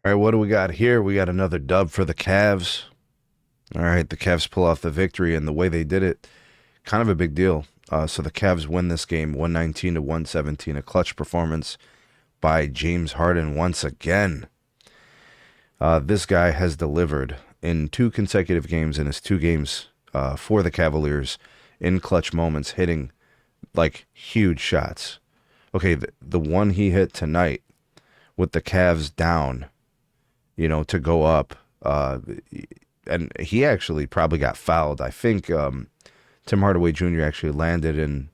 All right, what do we got here? We got another dub for the Cavs. All right, the Cavs pull off the victory, and the way they did it, kind of a big deal. So the Cavs win this game 119 to 117, a clutch performance by James Harden once again. This guy has delivered in two consecutive games in his two games for the Cavaliers in clutch moments, hitting like huge shots. Okay, the one he hit tonight with the Cavs down, to go up. And he actually probably got fouled. I think Tim Hardaway Jr. actually landed in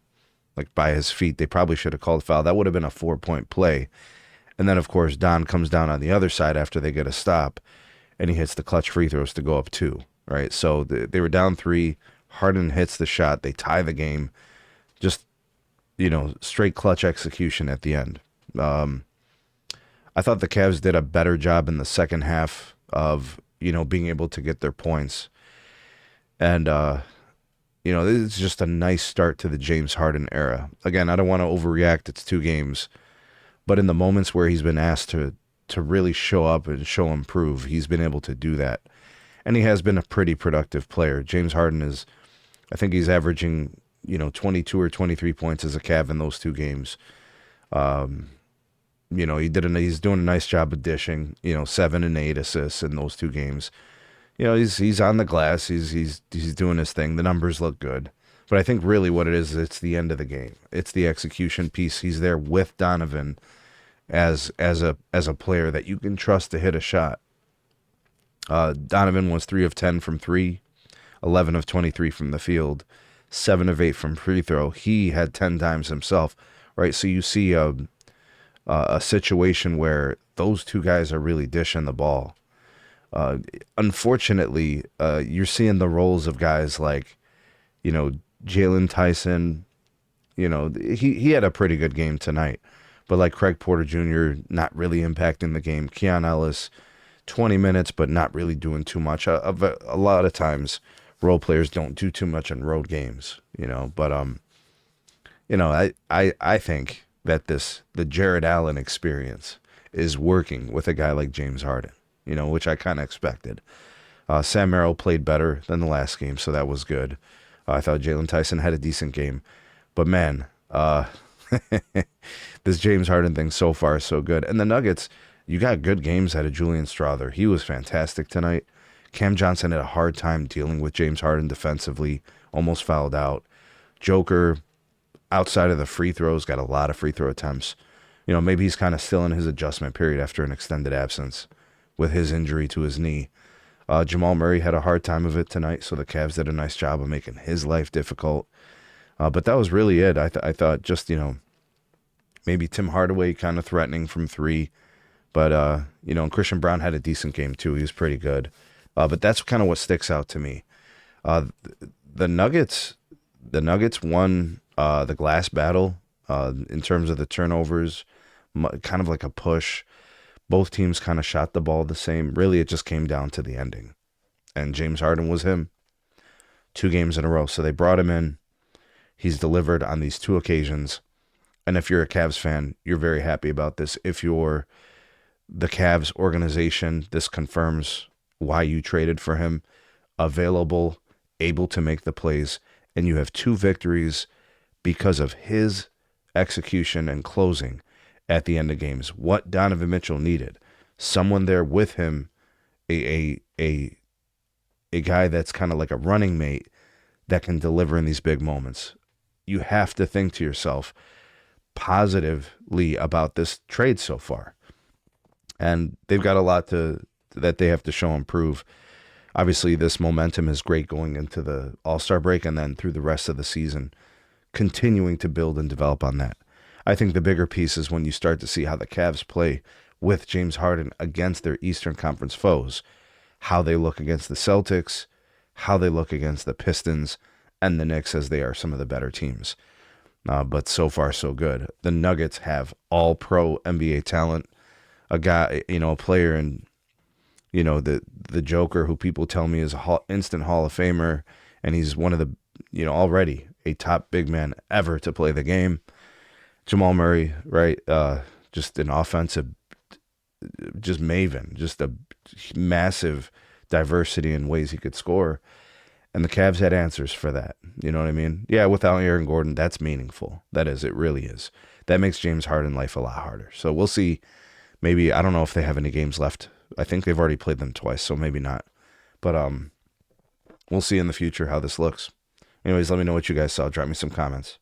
like by his feet. They probably should have called foul. That would have been a 4-point play. And then of course Don comes down on the other side after they get a stop, and he hits the clutch free throws to go up two. Right, so they were down three. Harden hits the shot. They tie the game. Just straight clutch execution at the end. I thought the Cavs did a better job in the second half of being able to get their points. And, this is just a nice start to the James Harden era. Again, I don't want to overreact. It's two games. But in the moments where he's been asked to really show up and show improve, he's been able to do that. And he has been a pretty productive player. James Harden I think he's averaging, 22 or 23 points as a Cav in those two games. He's doing a nice job of dishing, 7 and 8 assists in those two games. He's on the glass. He's doing his thing. The numbers look good. But I think really what it is, it's the end of the game. It's the execution piece. He's there with Donovan as a player that you can trust to hit a shot. Donovan was 3 of 10 from 3, 11 of 23 from the field, 7 of 8 from free throw. He had 10 times himself, right? So you see a situation where those two guys are really dishing the ball. Unfortunately, you're seeing the roles of guys like, Jalen Tyson. He had a pretty good game tonight, but like Craig Porter Jr. not really impacting the game. Keon Ellis, 20 minutes, but not really doing too much. A lot of times, role players don't do too much in road games, But I think that the Jared Allen experience is working with a guy like James Harden, which I kind of expected. Sam Merrill played better than the last game, so that was good. I thought Jalen Tyson had a decent game. But man, this James Harden thing so far is so good. And the Nuggets, you got good games out of Julian Strawther. He was fantastic tonight. Cam Johnson had a hard time dealing with James Harden defensively, almost fouled out. Joker, outside of the free throws, got a lot of free throw attempts. Maybe he's kind of still in his adjustment period after an extended absence with his injury to his knee. Jamal Murray had a hard time of it tonight, so the Cavs did a nice job of making his life difficult. But that was really it. I thought just, maybe Tim Hardaway kind of threatening from three. But, and Christian Brown had a decent game too. He was pretty good. But that's kind of what sticks out to me. The Nuggets won the glass battle in terms of the turnovers, kind of like a push. Both teams kind of shot the ball the same. Really, it just came down to the ending. And James Harden was him 2 games in a row. So they brought him in. He's delivered on these 2 occasions. And if you're a Cavs fan, you're very happy about this. If you're the Cavs organization, this confirms why you traded for him. Available, able to make the plays. And you have 2 victories because of his execution and closing at the end of games. What Donovan Mitchell needed, someone there with him, a guy that's kind of like a running mate that can deliver in these big moments. You have to think to yourself positively about this trade so far. And they've got a lot that they have to show and prove. Obviously, this momentum is great going into the All-Star break and then through the rest of the season, continuing to build and develop on that. I think the bigger piece is when you start to see how the Cavs play with James Harden against their Eastern Conference foes, how they look against the Celtics, how they look against the Pistons and the Knicks, as they are some of the better teams. But so far, so good. The Nuggets have all-pro NBA talent, a guy, a player in, the Joker, who people tell me is an instant Hall of Famer, and he's one of the, already a top big man ever to play the game. Jamal Murray, right? Just an offensive just maven, just a massive diversity in ways he could score. And the Cavs had answers for that. You know what I mean? Yeah, without Aaron Gordon, that's meaningful. That is, it really is. That makes James Harden life a lot harder. So we'll see. Maybe, I don't know if they have any games left. I think they've already played them twice, so maybe not. But we'll see in the future how this looks. Anyways, let me know what you guys saw. Drop me some comments.